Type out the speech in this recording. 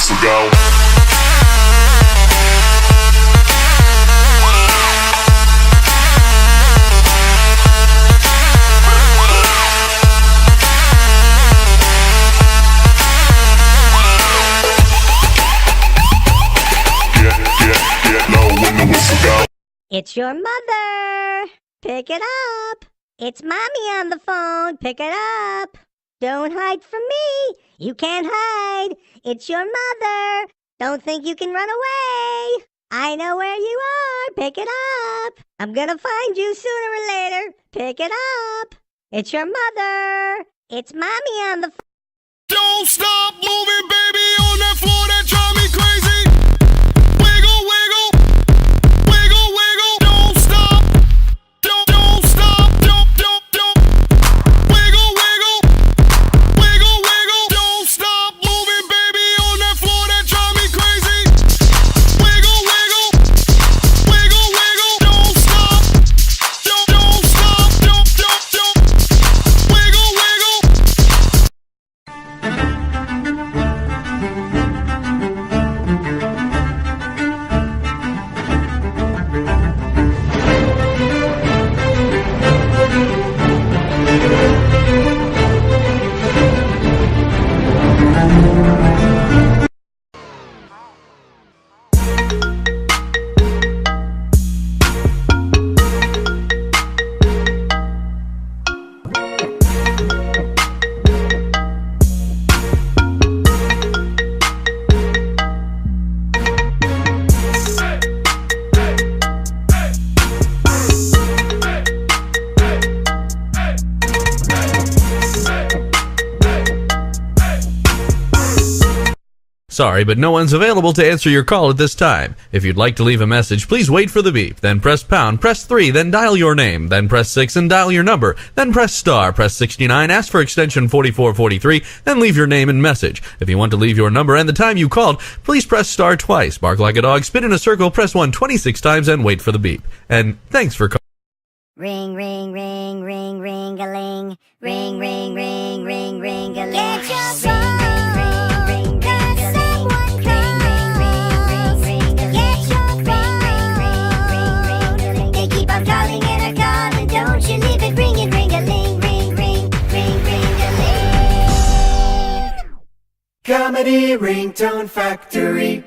whistle go. Get low when the whistle go. It's your mother. Pick it up. It's mommy on the phone. Pick it up. Don't hide from me. You can't hide. It's your mother. Don't think you can run away. I know where you are. Pick it up. I'm gonna find you sooner or later. Pick it up. It's your mother. It's mommy on the phone. Don't stop moving, baby, on that floor that drive me crazy. Wiggle, wiggle, wiggle, wiggle. Don't stop, don't stop, don't. Wiggle, wiggle, wiggle, wiggle. Don't stop moving, baby, on that floor that drive me crazy. Wiggle, wiggle, wiggle, wiggle. Don't stop, don't stop, don't. Wiggle, wiggle. Sorry, but no one's available to answer your call at this time. If you'd like to leave a message, please wait for the beep, then press pound, press 3, then dial your name, then press 6 and dial your number, then press star, press 69, ask for extension 4443, then leave your name and message. If you want to leave your number and the time you called, please press star twice, bark like a dog, spin in a circle, press 1 26 times, and wait for the beep. And thanks for calling. Ring, ring, ring, ring, ring-a-ling. Ring, ring, ring, ring, ring-a-ling. Get your phone. Ring, ring, ring, ring-a-ling. Get your phone. They keep on calling and a calling. Don't you leave it ringing, ring-a-ling, ring, ring, ring, ring-a-ling. Comedy Ringtone Factory.